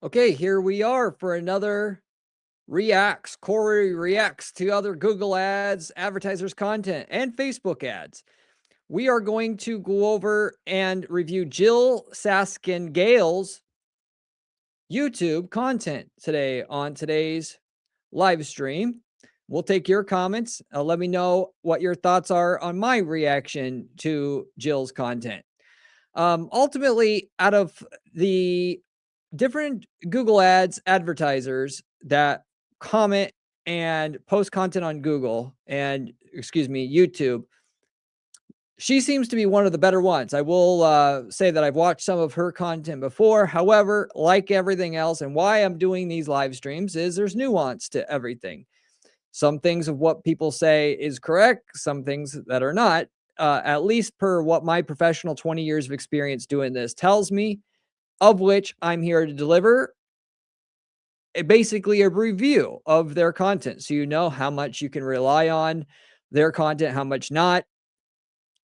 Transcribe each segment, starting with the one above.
Okay, here we are for another reacts. Corey reacts to other Google ads, advertisers' content, and Facebook ads. We are going to go over and review JYLL Saskin Gale's YouTube content today on today's live stream. We'll take your comments. Let me know what your thoughts are on my reaction to JYLL's content. Ultimately, out of the different Google Ads advertisers that comment and post content on Google and YouTube, she seems to be one of the better ones. I will say that I've watched some of her content before. However, like everything else, and why I'm doing these live streams is there's nuance to everything. Some things of what people say is correct, some things that are not. At least per what my professional 20 years of experience doing this tells me, of which I'm here to deliver basically a review of their content. So you know how much you can rely on their content, how much not.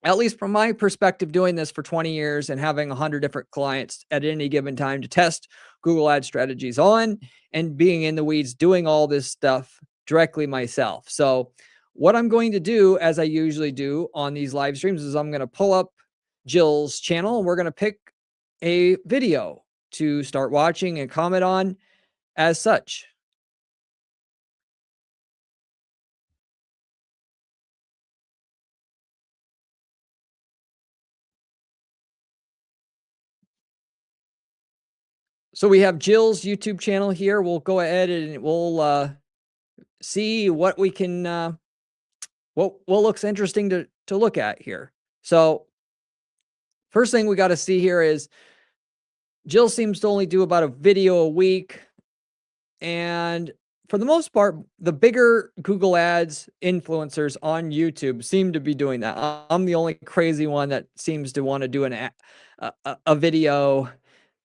At least from my perspective, doing this for 20 years and having 100 different clients at any given time to test Google ad strategies on and being in the weeds, doing all this stuff directly myself. So what I'm going to do, as I usually do on these live streams, is I'm going to pull up JYLL's channel and we're going to pick a video to start watching and comment on as such. So we have JYLL's YouTube channel here. We'll go ahead and we'll see what we can what looks interesting to look at here. So first thing we got to see here is Jill seems to only do about a video a week. And for the most part, the bigger Google Ads influencers on YouTube seem to be doing that. I'm the only crazy one that seems to want to do a video,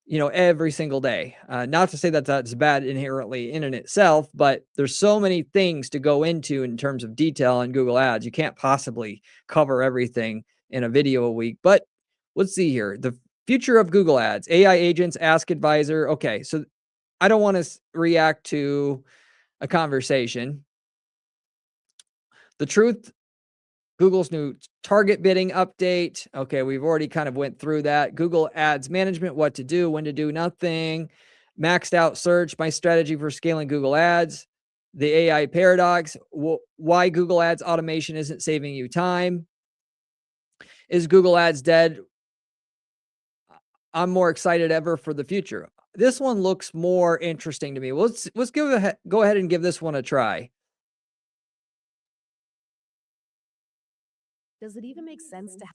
every single day. Not to say that that's bad inherently in and itself, but there's so many things to go into in terms of detail on Google Ads. You can't possibly cover everything in a video a week. But let's see here. The future of Google Ads, AI agents, Ask Advisor. Okay, so I don't want to react to a conversation. The truth, Google's new target bidding update. Okay, we've already kind of went through that. Google Ads management, what to do, when to do nothing. Maxed out search, my strategy for scaling Google Ads. The AI paradox, why Google Ads automation isn't saving you time. Is Google Ads dead? I'm more excited ever for the future. This one looks more interesting to me. Let's go ahead and give this one a try. Does it even make sense to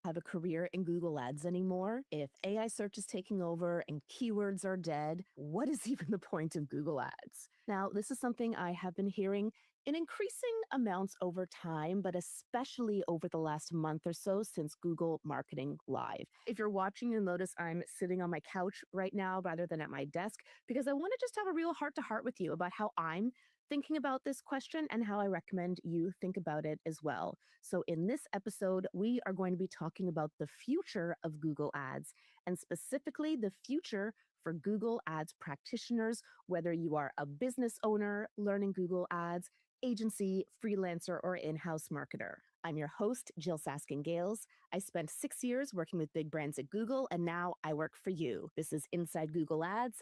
have a career in Google Ads anymore? If AI search is taking over and keywords are dead, what is even the point of Google Ads? Now, this is something I have been hearing in increasing amounts over time, but especially over the last month or so since Google Marketing Live. If you're watching, you'll notice I'm sitting on my couch right now rather than at my desk because I want to just have a real heart to heart with you about how I'm thinking about this question and how I recommend you think about it as well. So, in this episode, we are going to be talking about the future of Google Ads and specifically the future for Google Ads practitioners, whether you are a business owner learning Google Ads, agency, freelancer, or in house marketer. I'm your host, Jill Saskin Gales. I spent 6 years working with big brands at Google, and now I work for you. This is Inside Google Ads.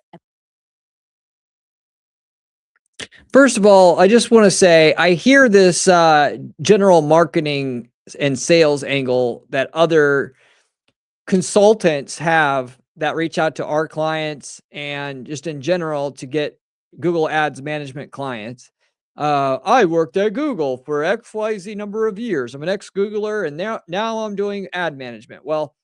First of all, I just want to say I hear this general marketing and sales angle that other consultants have that reach out to our clients and just in general to get Google Ads management clients. I worked at Google for XYZ number of years. I'm an ex-Googler and now I'm doing ad management. Well,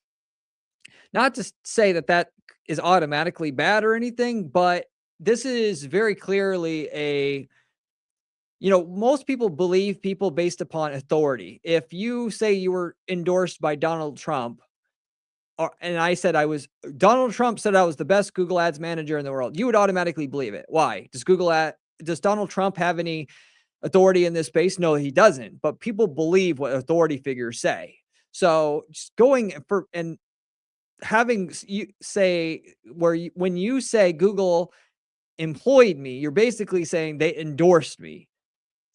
not to say that that is automatically bad or anything, but this is very clearly most people believe people based upon authority. If you say you were endorsed by Donald Trump, and I said Donald Trump said I was the best Google Ads manager in the world, you would automatically believe it. Why? Does Donald Trump have any authority in this space? No, he doesn't. But people believe what authority figures say. So just going for and having you say where you, when you say Google employed me, you're basically saying they endorsed me,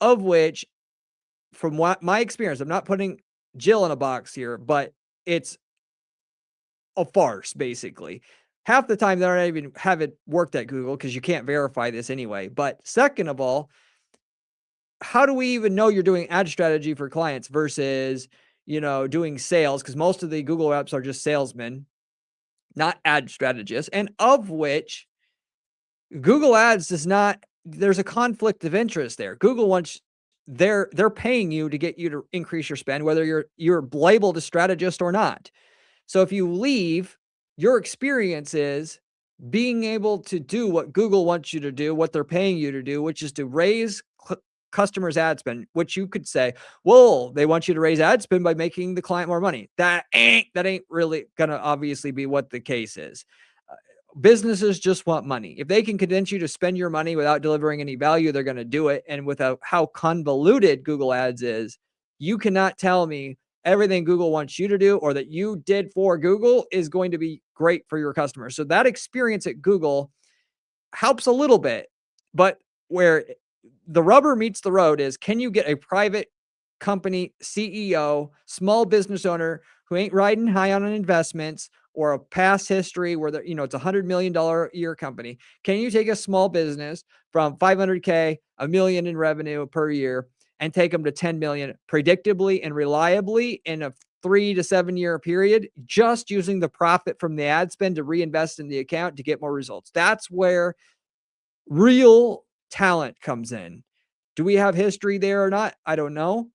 of which, from what my experience, I'm not putting Jill in a box here, but it's a farce, basically. Half the time, they don't even haven't worked at Google because you can't verify this anyway. But second of all, how do we even know you're doing ad strategy for clients versus, doing sales? Because most of the Google reps are just salesmen, not ad strategists, and of which Google Ads does not. There's a conflict of interest there. Google wants they're paying you to get you to increase your spend, whether you're labeled a strategist or not. So if you leave, your experience is being able to do what Google wants you to do, what they're paying you to do, which is to raise customers' ad spend, which you could say, well, they want you to raise ad spend by making the client more money. That ain't really gonna obviously be what the case is. Businesses just want money. If they can convince you to spend your money without delivering any value, they're going to do it. And without how convoluted Google Ads is, you cannot tell me everything Google wants you to do or that you did for Google is going to be great for your customers. So that experience at Google helps a little bit, but where the rubber meets the road is, can you get a private company CEO, small business owner who ain't riding high on investments or a past history where it's $100 million a year company? Can you take a small business from 500K, a million in revenue per year, and take them to 10 million predictably and reliably in a 3 to 7 year period, just using the profit from the ad spend to reinvest in the account to get more results? That's where real talent comes in. Do we have history there or not? I don't know.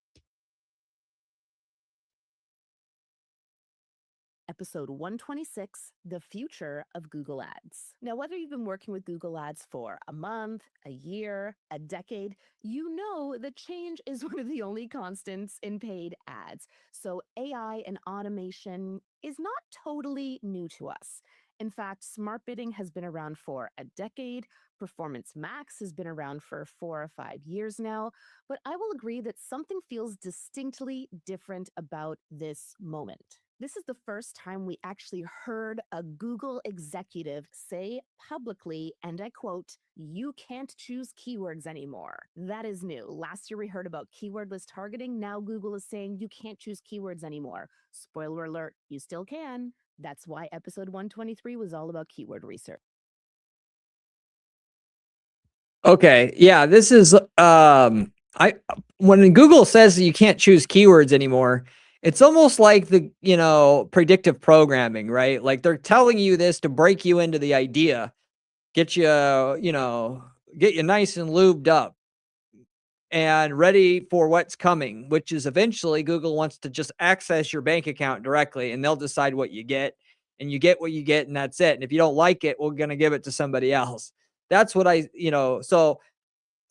Episode 126, The Future of Google Ads. Now, whether you've been working with Google Ads for a month, a year, a decade, you know that change is one of the only constants in paid ads. So, AI and automation is not totally new to us. In fact, smart bidding has been around for a decade. Performance Max has been around for 4 or 5 years now. But I will agree that something feels distinctly different about this moment. This is the first time we actually heard a Google executive say publicly, and I quote, "You can't choose keywords anymore." That is new. Last year we heard about keywordless targeting. Now Google is saying you can't choose keywords anymore. Spoiler alert, you still can. That's why episode 123 was all about keyword research. Okay. Yeah, this is I when Google says that you can't choose keywords anymore, it's almost like predictive programming, right? Like they're telling you this to break you into the idea, get you, get you nice and lubed up and ready for what's coming, which is eventually Google wants to just access your bank account directly and they'll decide what you get, and you get what you get and that's it. And if you don't like it, we're going to give it to somebody else. That's what so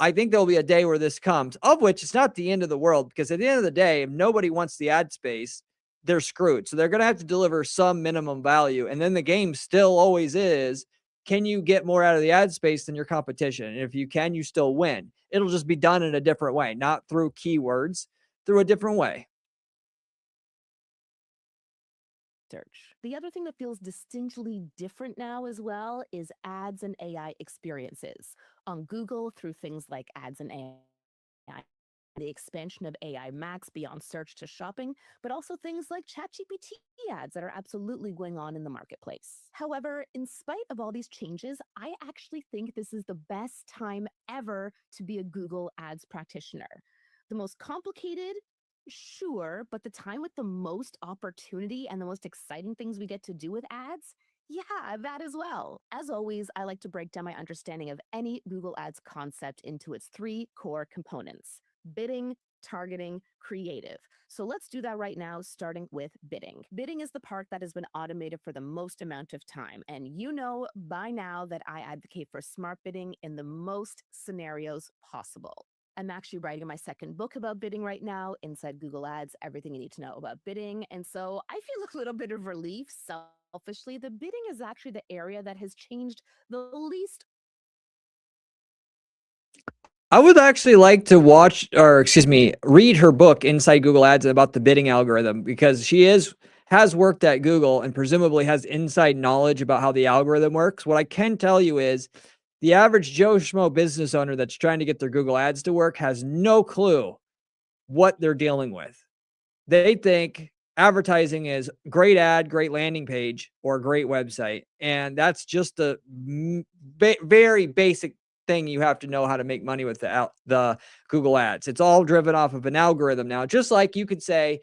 I think there'll be a day where this comes, of which it's not the end of the world, because at the end of the day, if nobody wants the ad space, they're screwed. So they're going to have to deliver some minimum value. And then the game still always is, can you get more out of the ad space than your competition? And if you can, you still win. It'll just be done in a different way, not through keywords, through a different way. Search. The other thing that feels distinctly different now as well is ads and AI experiences. On Google, through things like ads and AI, the expansion of AI Max beyond search to shopping, but also things like ChatGPT ads that are absolutely going on in the marketplace. However, in spite of all these changes, I actually think this is the best time ever to be a Google Ads practitioner. The most complicated, sure, but the time with the most opportunity and the most exciting things we get to do with ads, yeah, that as well. As always, I like to break down my understanding of any Google Ads concept into its three core components: bidding, targeting, creative. So let's do that right now, starting with bidding. Bidding is the part that has been automated for the most amount of time. And you know by now that I advocate for smart bidding in the most scenarios possible. I'm actually writing my second book about bidding right now, Inside Google Ads, Everything You Need to Know About Bidding. And so I feel a little bit of relief, selfishly. The bidding is actually the area that has changed the least. I would actually like to watch, or excuse me, read her book Inside Google Ads about the bidding algorithm, because she has worked at Google and presumably has inside knowledge about how the algorithm works. What I can tell you is the average Joe Schmo business owner that's trying to get their Google Ads to work has no clue what they're dealing with. They think advertising is great ad, great landing page, or a great website. And that's just a very basic thing you have to know how to make money with the Google Ads. It's all driven off of an algorithm now. Just like you could say,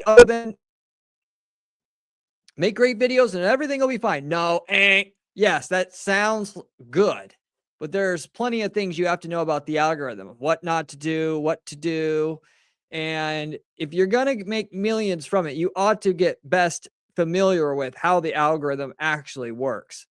other than make great videos and everything will be fine. No, yes, that sounds good. But there's plenty of things you have to know about the algorithm, what not to do, what to do. And if you're going to make millions from it, you ought to get best familiar with how the algorithm actually works.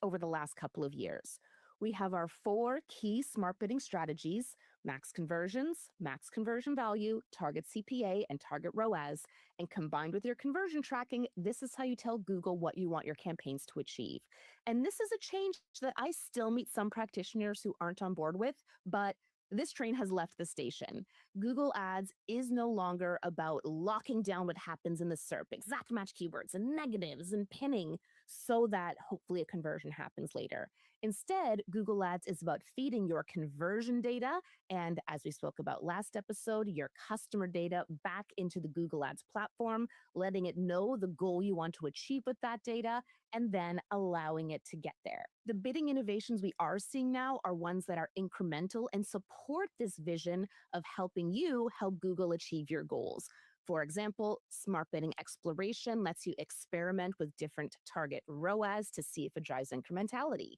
Over the last couple of years. We have our 4 key smart bidding strategies: max conversions, max conversion value, target CPA, and target ROAS. And combined with your conversion tracking, this is how you tell Google what you want your campaigns to achieve. And this is a change that I still meet some practitioners who aren't on board with, but this train has left the station. Google Ads is no longer about locking down what happens in the SERP, exact match keywords and negatives and pinning, so that hopefully a conversion happens later. Instead, Google Ads is about feeding your conversion data and, as we spoke about last episode, your customer data back into the Google Ads platform, letting it know the goal you want to achieve with that data, and then allowing it to get there. The bidding innovations we are seeing now are ones that are incremental and support this vision of helping you help Google achieve your goals. For example, smart bidding exploration lets you experiment with different target ROAS to see if it drives incrementality.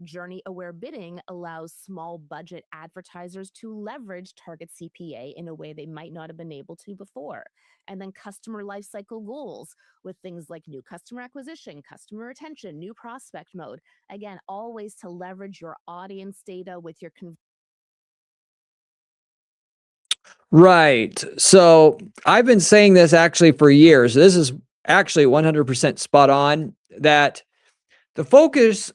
Journey aware bidding allows small budget advertisers to leverage target CPA in a way they might not have been able to before. And then customer lifecycle goals with things like new customer acquisition, customer retention, new prospect mode. Again, all ways to leverage your audience data with your Right. So I've been saying this actually for years. This is actually 100% spot on, that the focus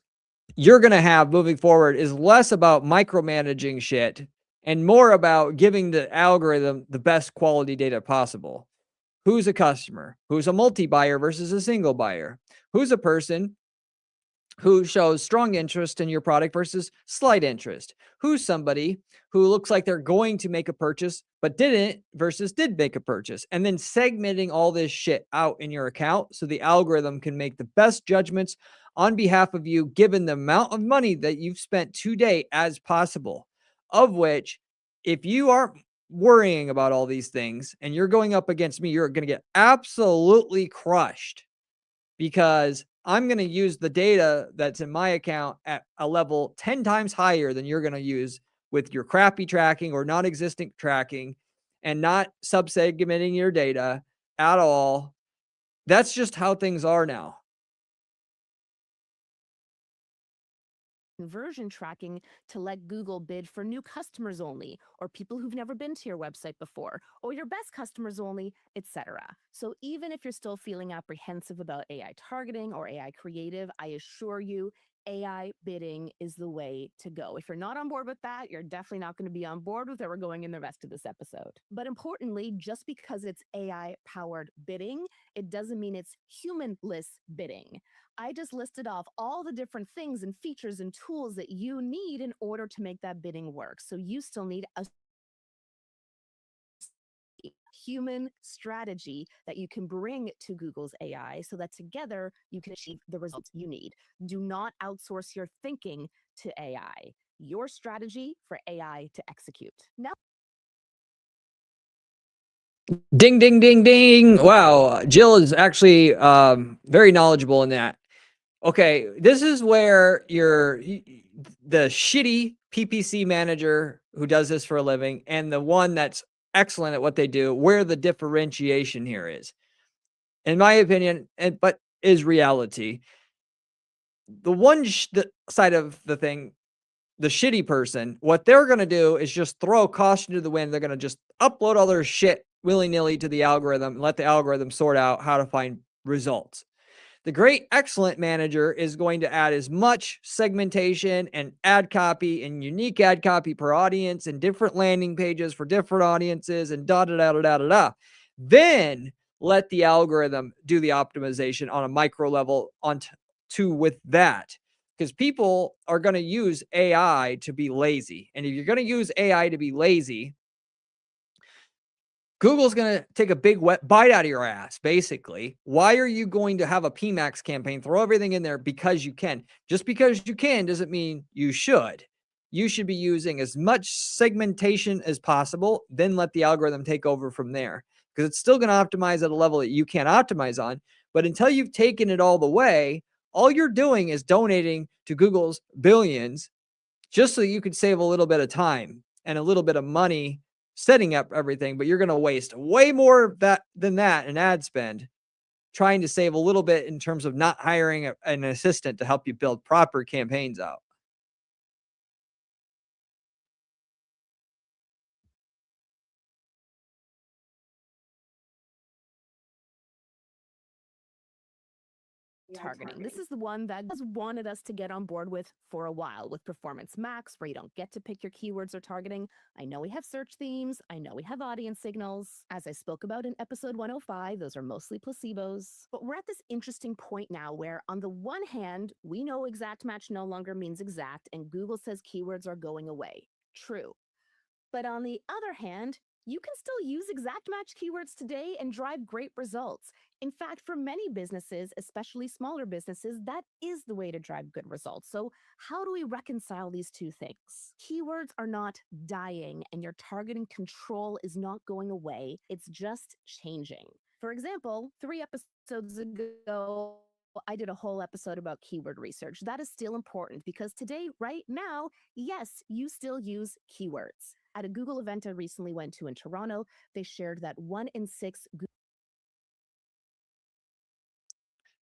you're going to have moving forward is less about micromanaging shit and more about giving the algorithm the best quality data possible. Who's a customer? Who's a multi-buyer versus a single buyer? Who's a person who shows strong interest in your product versus slight interest? Who's somebody who looks like they're going to make a purchase but didn't versus did make a purchase? And then segmenting all this shit out in your account so the algorithm can make the best judgments on behalf of you, given the amount of money that you've spent to date as possible. Of which, if you aren't worrying about all these things and you're going up against me, you're going to get absolutely crushed, because I'm going to use the data that's in my account at a level 10 times higher than you're going to use with your crappy tracking or non-existent tracking, and not subsegmenting your data at all. That's just how things are now. conversion tracking to let Google bid for new customers only, or people who've never been to your website before, or your best customers only, etc. So even if you're still feeling apprehensive about AI targeting or AI creative, I assure you, AI bidding is the way to go. If you're not on board with that, you're definitely not going to be on board with where we're going in the rest of this episode. But importantly, just because it's AI powered bidding, it doesn't mean it's humanless bidding. I just listed off all the different things and features and tools that you need in order to make that bidding work. So you still need a human strategy that you can bring to Google's AI so that together you can achieve the results you need. Do not outsource your thinking to AI. Your strategy for AI to execute. Now, Ding, ding, ding, ding. Wow. Jill is actually very knowledgeable in that. Okay, this is where the shitty PPC manager who does this for a living and the one that's excellent at what they do, where the differentiation here is, in my opinion, but is reality. The one the side of the thing, the shitty person, what they're going to do is just throw caution to the wind. They're going to just upload all their shit willy-nilly to the algorithm and let the algorithm sort out how to find results. The great excellent manager is going to add as much segmentation and ad copy and unique ad copy per audience and different landing pages for different audiences and da da da da da da da. Then let the algorithm do the optimization on a micro level on to with that. Because people are going to use AI to be lazy. And if you're going to use AI to be lazy, Google's going to take a big wet bite out of your ass, basically. Why are you going to have a PMAX campaign? Throw everything in there because you can. Just because you can doesn't mean you should. You should be using as much segmentation as possible, then let the algorithm take over from there because it's still going to optimize at a level that you can't optimize on. But until you've taken it all the way, all you're doing is donating to Google's billions just so you could save a little bit of time and a little bit of money setting up everything, but you're going to waste way more of that than that in ad spend trying to save a little bit in terms of not hiring an assistant to help you build proper campaigns out. Targeting. This is the one that has wanted us to get on board with for a while with Performance Max, where you don't get to pick your keywords or targeting. I know we have search themes. I know we have audience signals. As I spoke about in episode 105, those are mostly placebos. But we're at this interesting point now where, on the one hand, we know exact match no longer means exact, and Google says keywords are going away. True. But on the other hand, you can still use exact match keywords today and drive great results. In fact, for many businesses, especially smaller businesses, that is the way to drive good results. So, how do we reconcile these two things? Keywords are not dying, and your targeting control is not going away. It's just changing. For example, 3 episodes ago, I did a whole episode about keyword research. That is still important because today, right now, yes, you still use keywords. At a Google event I recently went to in Toronto, they shared that 1 in 6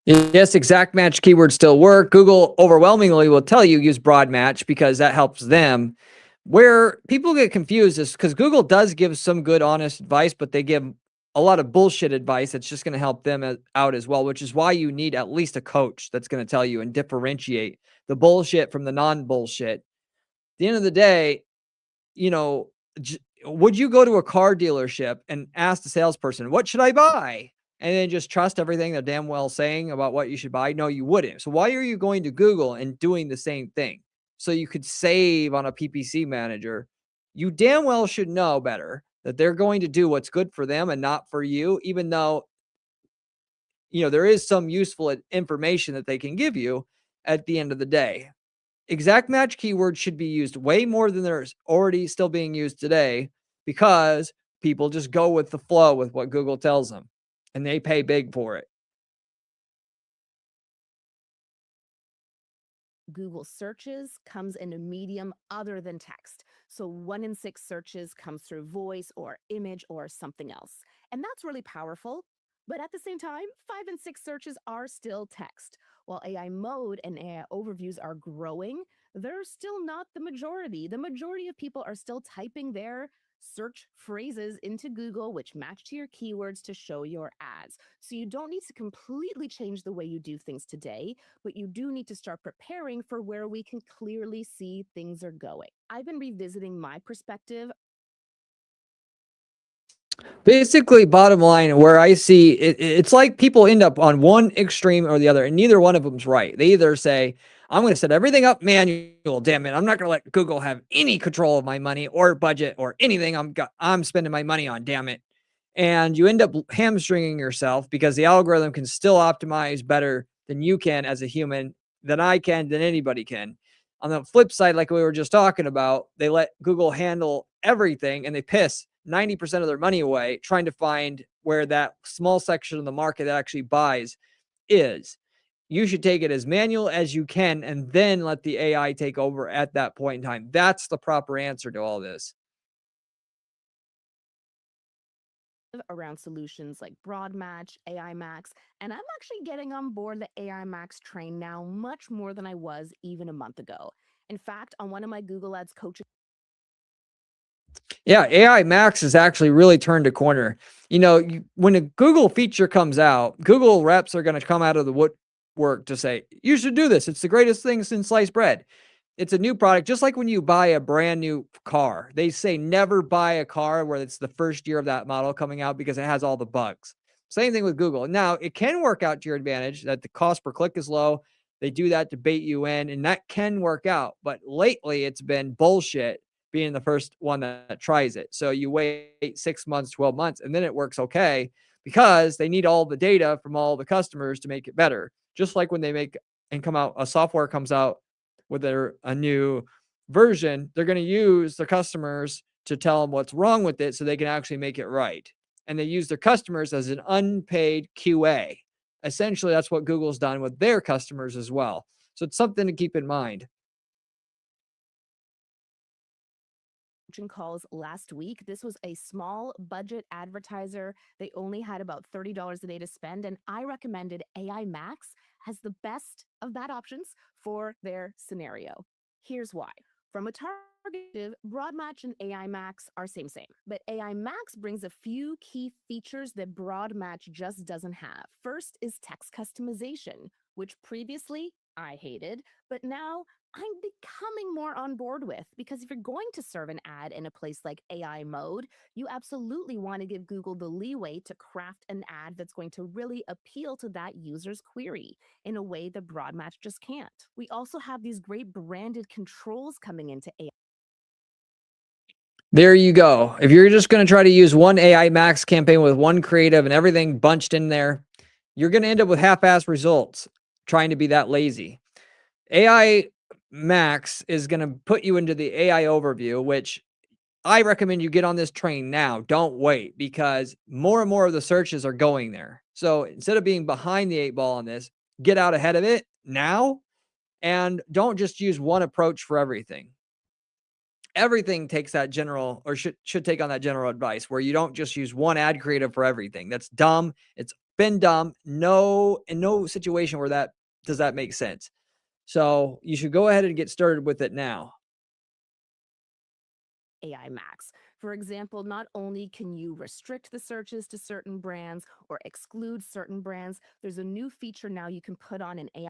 Yes, exact match keywords still work. Google overwhelmingly will tell you use broad match because that helps them. Where people get confused is because Google does give some good, honest advice, but they give a lot of bullshit advice that's just going to help them out as well, which is why you need at least a coach that's going to tell you and differentiate the bullshit from the non bullshit. At the end of the day, you know, would you go to a car dealership and ask the salesperson, what should I buy? And then just trust everything they're damn well saying about what you should buy? No, you wouldn't. So why are you going to Google and doing the same thing? So you could save on a PPC manager. You damn well should know better that they're going to do what's good for them and not for you, even though, there is some useful information that they can give you at the end of the day. Exact match keywords should be used way more than there's already still being used today because people just go with the flow with what Google tells them and they pay big for it. Google searches comes in a medium other than text. So 1 in 6 searches comes through voice or image or something else. And that's really powerful. But at the same time, 5 in 6 searches are still text. While AI mode and AI overviews are growing, they're still not the majority. The majority of people are still typing their search phrases into Google, which match to your keywords to show your ads. So you don't need to completely change the way you do things today, but you do need to start preparing for where we can clearly see things are going. I've been revisiting my perspective. Basically, bottom line, where I see it, it's like people end up on one extreme or the other, and neither one of them's right. They either say, I'm going to set everything up manual, damn it. I'm not going to let Google have any control of my money or budget or anything I'm spending my money on, damn it. And you end up hamstringing yourself because the algorithm can still optimize better than you can as a human, than I can, than anybody can. On the flip side, like we were just talking about, they let Google handle everything and they piss 90% of their money away trying to find where that small section of the market that actually buys is. You should take it as manual as you can and then let the AI take over at that point in time. That's the proper answer to all this. Around solutions like Broad Match, AI Max, and I'm actually getting on board the AI Max train now much more than I was even a month ago. In fact, on one of my Google Ads coaching Yeah, AI Max has actually really turned a corner. When a Google feature comes out, Google reps are going to come out of the woodwork to say, you should do this. It's the greatest thing since sliced bread. It's a new product, just like when you buy a brand new car. They say never buy a car where it's the first year of that model coming out because it has all the bugs. Same thing with Google. Now, it can work out to your advantage that the cost per click is low. They do that to bait you in, and that can work out. But lately, it's been bullshit being the first one that tries it. So you wait 6 months, 12 months, and then it works okay because they need all the data from all the customers to make it better. Just like when they make and come out, a software comes out with a new version, they're going to use the customers to tell them what's wrong with it so they can actually make it right. And they use their customers as an unpaid QA. Essentially, that's what Google's done with their customers as well. So it's something to keep in mind. Coaching calls last week. This was a small budget advertiser. They only had about $30 a day to spend, and I recommended AI Max as the best of bad options for their scenario. Here's why. From a target, Broad Match and AI Max are same. But AI Max brings a few key features that Broad Match just doesn't have. First is text customization, which previously I hated, but now I'm becoming more on board with, because if you're going to serve an ad in a place like AI mode, you absolutely want to give Google the leeway to craft an ad that's going to really appeal to that user's query in a way that Broadmatch just can't. We also have these great branded controls coming into AI. There you go. If you're just going to try to use one AI Max campaign with one creative and everything bunched in there, you're going to end up with half-ass results trying to be that lazy. AI Max is going to put you into the AI overview, which I recommend you get on this train now. Don't wait, because more and more of the searches are going there. So instead of being behind the eight ball on this, get out ahead of it now and don't just use one approach for everything. Everything takes that general, or should take on that general advice where you don't just use one ad creative for everything. That's dumb. It's been dumb. No, in no situation where that does that make sense. So you should go ahead and get started with it now. AI Max. For example, not only can you restrict the searches to certain brands or exclude certain brands, there's a new feature now you can put on an AI.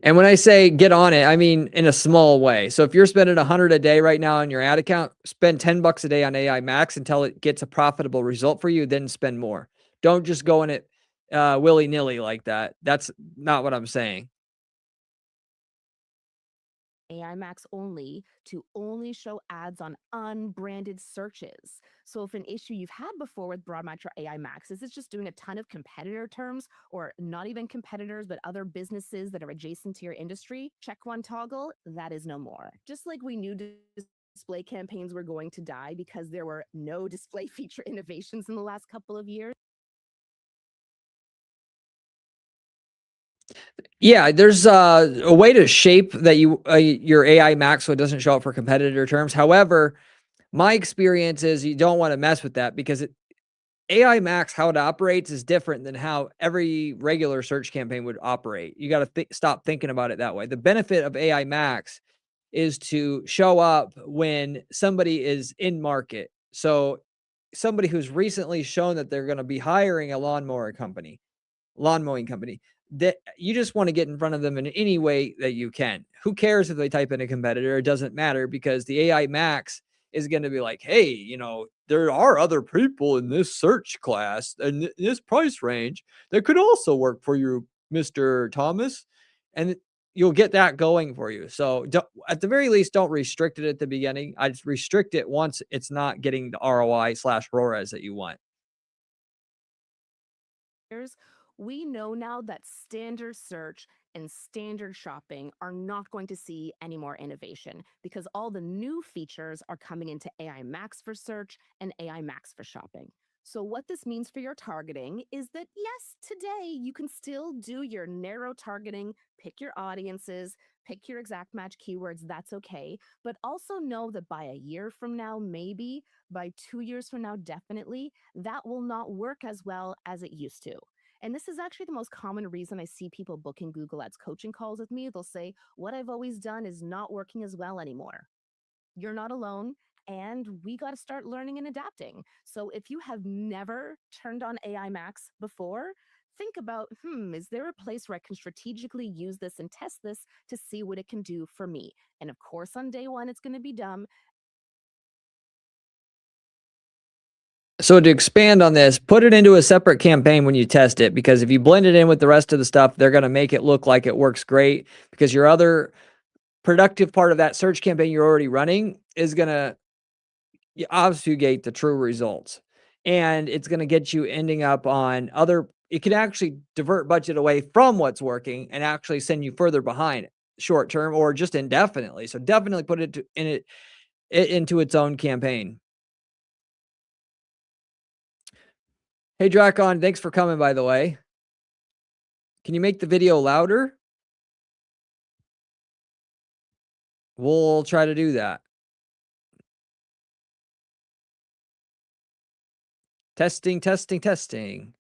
And when I say get on it, I mean in a small way. So if you're spending 100 a day right now on your ad account, spend 10 bucks a day on AI Max until it gets a profitable result for you, then spend more. Don't just go in it willy-nilly like that. That's not what I'm saying. AI Max only to only show ads on unbranded searches. So if an issue you've had before with Broadmatch or AI Max is it's just doing a ton of competitor terms, or not even competitors, but other businesses that are adjacent to your industry, check one toggle, that is no more. Just like we knew display campaigns were going to die because there were no display feature innovations in the last couple of years. Yeah, there's a way to shape that your AI Max so it doesn't show up for competitor terms. However, my experience is you don't want to mess with that because AI Max, how it operates is different than how every regular search campaign would operate. You got to stop thinking about it that way. The benefit of AI Max is to show up when somebody is in market. So somebody who's recently shown that they're going to be hiring a lawn mowing company, that you just want to get in front of them in any way that you can. Who cares if they type in a competitor? It doesn't matter because the AI Max is going to be like, hey, there are other people in this search class and this price range that could also work for you, Mr. Thomas. And you'll get that going for you. So at the very least, don't restrict it at the beginning. I just restrict it once it's not getting the ROI/ROAS that you want. Years, we know now that standard search and standard shopping are not going to see any more innovation because all the new features are coming into AI Max for search and AI Max for shopping. So, what this means for your targeting is that yes, today you can still do your narrow targeting, pick your audiences, pick your exact match keywords, that's okay. But also know that by a year from now, maybe by 2 years from now, definitely, that will not work as well as it used to. And this is actually the most common reason I see people booking Google Ads coaching calls with me. They'll say, what I've always done is not working as well anymore. You're not alone. and we got to start learning and adapting. So if you have never turned on AI Max before, think about, is there a place where I can strategically use this and test this to see what it can do for me? And of course, on day one, it's going to be dumb. So to expand on this, put it into a separate campaign when you test it, because if you blend it in with the rest of the stuff, they're going to make it look like it works great, because your other productive part of that search campaign you're already running is going to obfuscate the true results. And it's going to get you ending up on other, it can actually divert budget away from what's working and actually send you further behind short term or just indefinitely. So definitely put it into its own campaign. Hey, Dracon, thanks for coming, by the way. Can you make the video louder? We'll try to do that. Testing, testing, testing.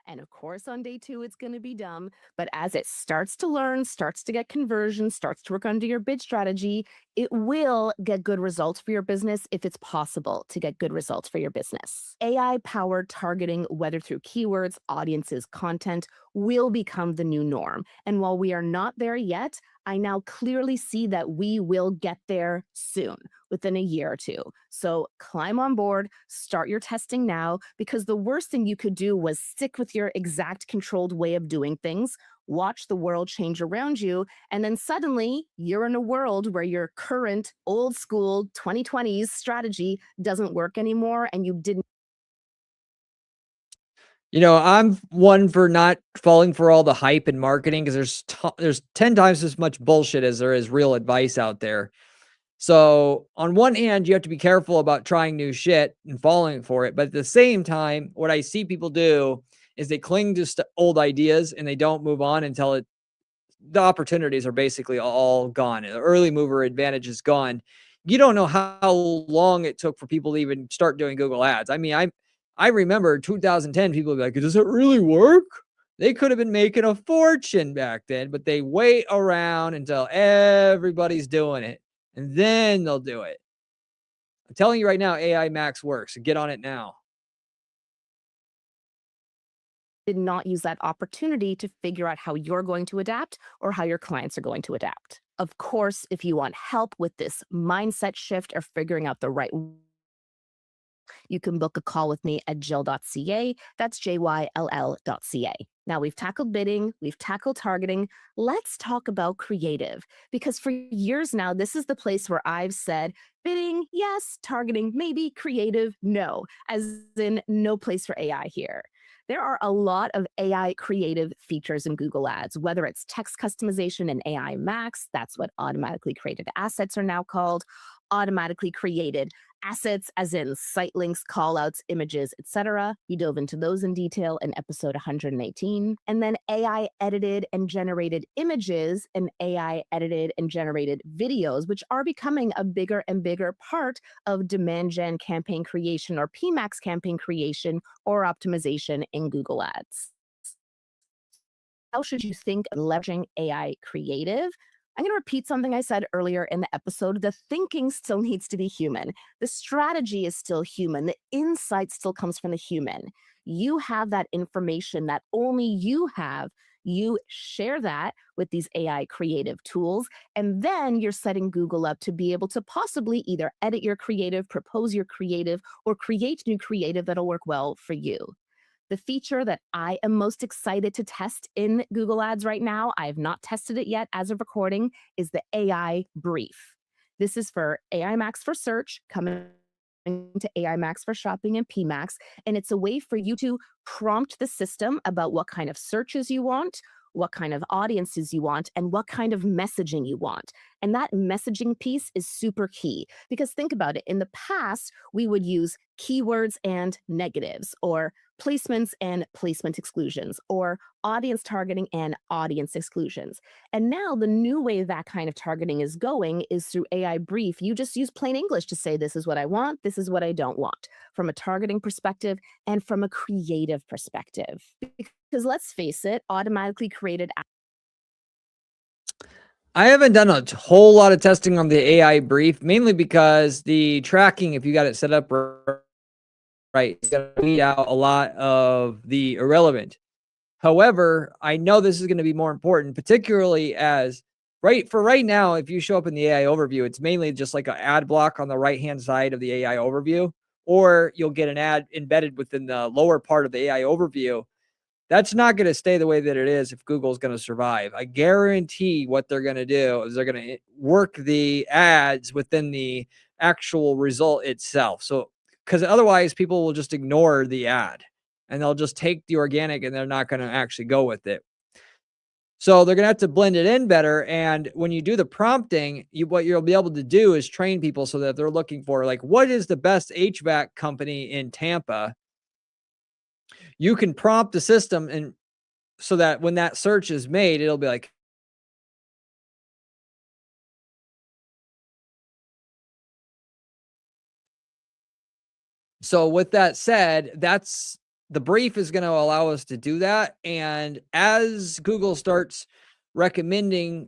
And of course, on day two, it's going to be dumb. But as it starts to learn, starts to get conversion, starts to work under your bid strategy, it will get good results for your business if it's possible to get good results for your business. AI powered targeting, whether through keywords, audiences, content, will become the new norm. And while we are not there yet, I now clearly see that we will get there soon, within a year or two. So climb on board, start your testing now, because the worst thing you could do was stick with your exact controlled way of doing things, watch the world change around you, and then suddenly you're in a world where your current old school 2020s strategy doesn't work anymore and you didn't. You know, I'm one for not falling for all the hype and marketing, because there's 10 times as much bullshit as there is real advice out there. So on one hand, you have to be careful about trying new shit and falling for it. But at the same time, what I see people do is they cling to old ideas and they don't move on until the opportunities are basically all gone. The early mover advantage is gone. You don't know how long it took for people to even start doing Google ads. I mean, I remember 2010, people would be like, does it really work? They could have been making a fortune back then, but they wait around until everybody's doing it and then they'll do it. I'm telling you right now, AI Max works. Get on it now. Did not use that opportunity to figure out how you're going to adapt or how your clients are going to adapt. Of course, if you want help with this mindset shift or figuring out the right, you can book a call with me at JYLL.ca. That's JYLL.ca. Now, we've tackled bidding, we've tackled targeting. Let's talk about creative, because for years now, this is the place where I've said bidding, yes, targeting, maybe, creative, no, as in no place for AI here. There are a lot of AI creative features in Google Ads, whether it's text customization in AI Max, that's what automatically created assets are now called, automatically created assets as in site links, callouts, images, etc. We dove into those in detail in episode 118. And then AI edited and generated images and AI edited and generated videos, which are becoming a bigger and bigger part of demand gen campaign creation or PMAX campaign creation or optimization in Google Ads. How should you think of leveraging AI creative? I'm going to repeat something I said earlier in the episode. The thinking still needs to be human. The strategy is still human. The insight still comes from the human. You have that information that only you have. You share that with these AI creative tools, and then you're setting Google up to be able to possibly either edit your creative, propose your creative, or create new creative that'll work well for you. The feature that I am most excited to test in Google Ads right now, I have not tested it yet as of recording, is the AI brief. This is for AI Max for search, coming to AI Max for shopping and PMax. And it's a way for you to prompt the system about what kind of searches you want, what kind of audiences you want, and what kind of messaging you want. And that messaging piece is super key, because think about it. In the past, we would use keywords and negatives, or placements and placement exclusions, or audience targeting and audience exclusions. And now the new way that kind of targeting is going is through AI brief. You just use plain English to say, this is what I want, this is what I don't want, from a targeting perspective and from a creative perspective. Because let's face it, automatically created I haven't done a whole lot of testing on the AI brief, mainly because the tracking, if you got it set up right, it's gonna weed out a lot of the irrelevant. However, I know this is gonna be more important, particularly as right now, if you show up in the AI overview, it's mainly just like an ad block on the right-hand side of the AI overview, or you'll get an ad embedded within the lower part of the AI overview. That's not gonna stay the way that it is if Google's gonna survive. I guarantee what they're gonna do is they're gonna work the ads within the actual result itself. So, because otherwise people will just ignore the ad and they'll just take the organic and they're not gonna actually go with it. So they're gonna have to blend it in better. And when you do the prompting, what you'll be able to do is train people so that they're looking for like, what is the best HVAC company in Tampa? You can prompt the system and so that when that search is made, it'll be like, so with that said, that's the brief is going to allow us to do that. And as Google starts recommending,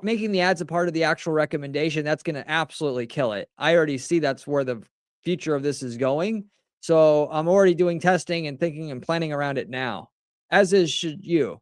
making the ads a part of the actual recommendation, that's going to absolutely kill it. I already see that's where the future of this is going. So I'm already doing testing and thinking and planning around it now, as is should you.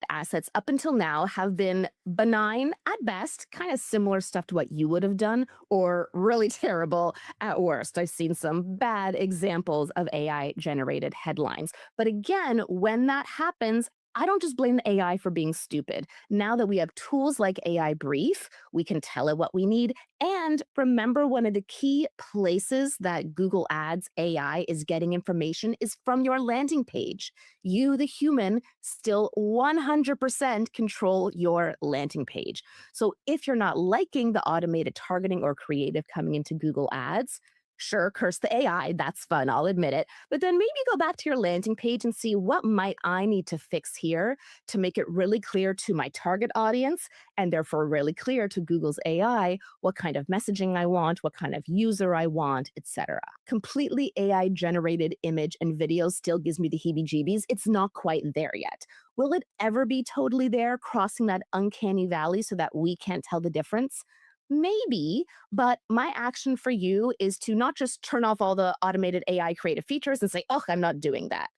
Assets up until now have been benign at best, kind of similar stuff to what you would have done, or really terrible at worst. I've seen some bad examples of AI generated headlines. But again, when that happens, I don't just blame the AI for being stupid. Now that we have tools like AI Brief, we can tell it what we need. And remember, one of the key places that Google Ads AI is getting information is from your landing page. You, the human, still 100% control your landing page. So if you're not liking the automated targeting or creative coming into Google Ads, sure, curse the AI. That's fun, I'll admit it. But then maybe go back to your landing page and see what might I need to fix here to make it really clear to my target audience and therefore really clear to Google's AI what kind of messaging I want, what kind of user I want, etc. Completely AI generated image and video still gives me the heebie-jeebies. It's not quite there yet. Will it ever be totally there, crossing that uncanny valley so that we can't tell the difference? Maybe, but my action for you is to not just turn off all the automated AI creative features and say, oh, I'm not doing that.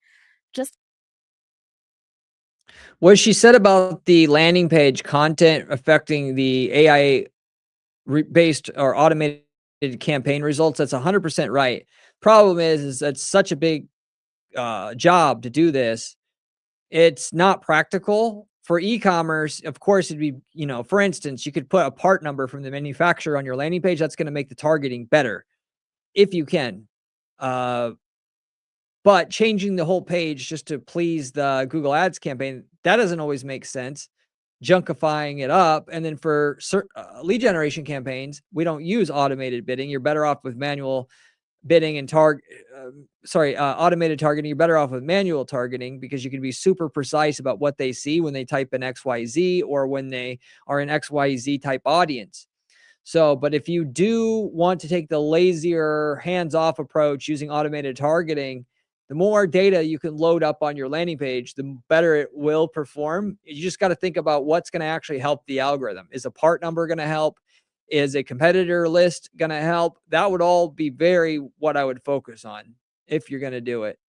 Just What she said about the landing page content affecting the AI based or automated campaign results, that's 100% right. Problem is that's such a big job to do this. It's not practical for e-commerce. Of course, it'd be, for instance, you could put a part number from the manufacturer on your landing page. That's going to make the targeting better if you can. Uh, but changing the whole page just to please the Google Ads campaign, that doesn't always make sense. Junkifying it up. And then for lead generation campaigns, we don't use automated bidding. You're better off with manual bidding and automated targeting. You're better off with manual targeting because you can be super precise about what they see when they type in XYZ or when they are an XYZ type audience. So, but if you do want to take the lazier hands-off approach using automated targeting, the more data you can load up on your landing page, the better it will perform. You just got to think about what's going to actually help the algorithm. Is a part number going to help? Is a competitor list going to help? That would all be very what I would focus on if you're going to do it.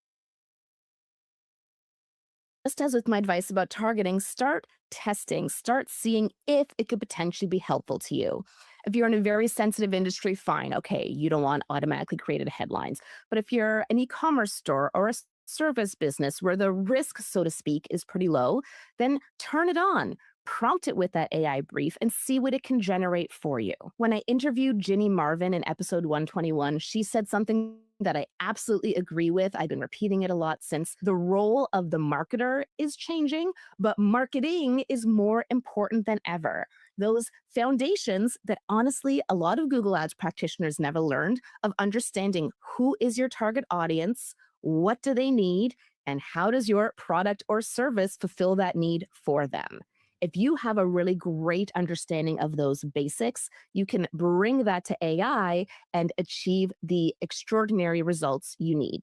Just as with my advice about targeting, start testing, start seeing if it could potentially be helpful to you. If you're in a very sensitive industry, fine, okay, you don't want automatically created headlines. But if you're an e commerce store or a service business where the risk, so to speak, is pretty low, then turn it on. Prompt it with that AI brief and see what it can generate for you. When I interviewed Ginny Marvin in episode 121, she said something that I absolutely agree with. I've been repeating it a lot since. The role of the marketer is changing, but marketing is more important than ever. Those foundations that honestly a lot of Google Ads practitioners never learned of understanding who is your target audience, what do they need, and how does your product or service fulfill that need for them. If you have a really great understanding of those basics, you can bring that to AI and achieve the extraordinary results you need.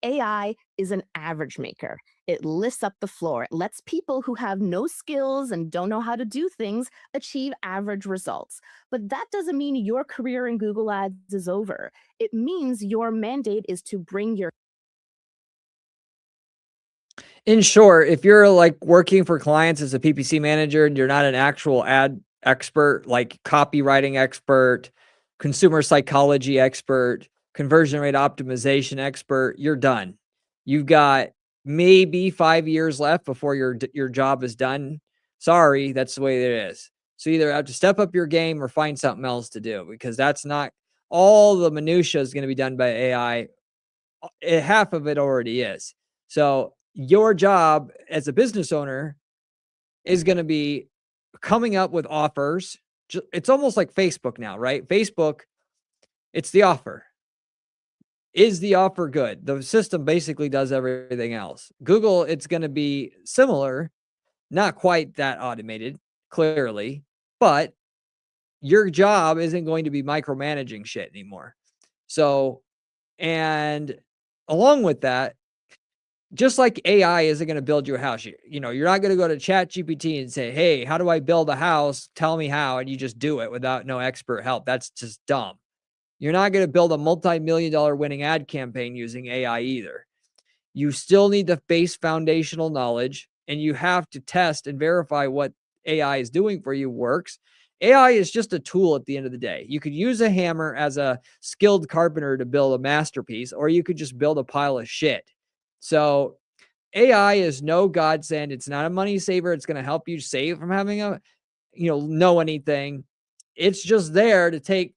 AI is an average maker. It lifts up the floor. It lets people who have no skills and don't know how to do things achieve average results. But that doesn't mean your career in Google Ads is over. It means your mandate is to bring your In short, if you're like working for clients as a PPC manager and you're not an actual ad expert, like copywriting expert, consumer psychology expert, conversion rate optimization expert, you're done. You've got maybe 5 years left before your job is done. Sorry, that's the way it is. So either have to step up your game or find something else to do, because that's not all the minutia is going to be done by AI. Half of it already is. So your job as a business owner is going to be coming up with offers. It's almost like Facebook now, right? Facebook, it's the offer. Is the offer good? The system basically does everything else. Google, it's going to be similar, not quite that automated, clearly, but your job isn't going to be micromanaging shit anymore. So, and along with that, just like AI isn't going to build you a house, you're not going to go to Chat GPT and say, "Hey, how do I build a house? Tell me how," and you just do it without no expert help. That's just dumb. You're not going to build a multi-million-dollar winning ad campaign using AI either. You still need the base foundational knowledge, and you have to test and verify what AI is doing for you works. AI is just a tool at the end of the day. You could use a hammer as a skilled carpenter to build a masterpiece, or you could just build a pile of shit. So AI is no godsend. It's not a money saver. It's going to help you save from having know anything. It's just there to take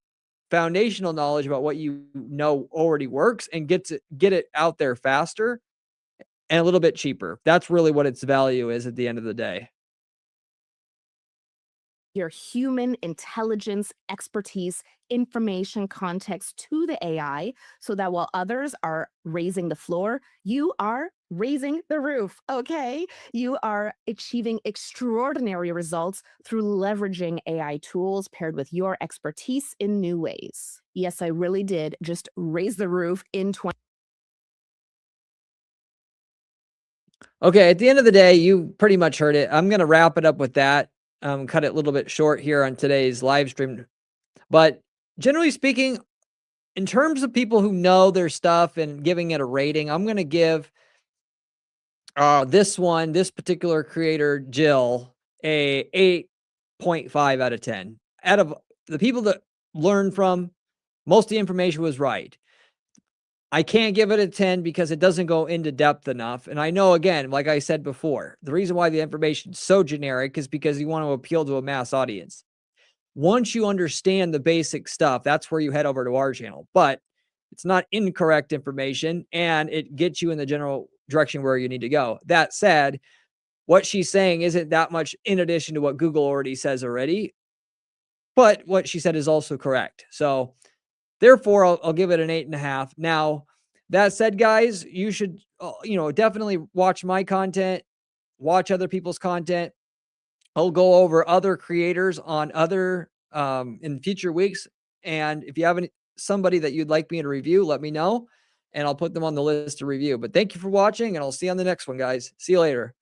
foundational knowledge about what you know already works and get it out there faster and a little bit cheaper. That's really what its value is at the end of the day. your human intelligence, expertise, information, context to the AI so that while others are raising the floor, you are raising the roof. Okay. You are achieving extraordinary results through leveraging AI tools paired with your expertise in new ways. Yes, I really did just raise the roof in 20. Okay, at the end of the day, you pretty much heard it. I'm going to wrap it up with that. Cut it a little bit short here on today's live stream. But generally speaking, in terms of people who know their stuff and giving it a rating, I'm going to give this particular creator, Jill, a 8.5 out of 10. Out of the people that learned from, most of the information was right. I can't give it a 10 because it doesn't go into depth enough. And I know, again, like I said before, the reason why the information is so generic is because you want to appeal to a mass audience. Once you understand the basic stuff, that's where you head over to our channel. But it's not incorrect information, and it gets you in the general direction where you need to go. That said, what she's saying isn't that much in addition to what Google already says already, but what she said is also correct. So therefore, I'll give it an 8.5. Now, that said, guys, you should, definitely watch my content, watch other people's content. I'll go over other creators on other in future weeks. And if you have somebody that you'd like me to review, let me know, and I'll put them on the list to review. But thank you for watching, and I'll see you on the next one, guys. See you later.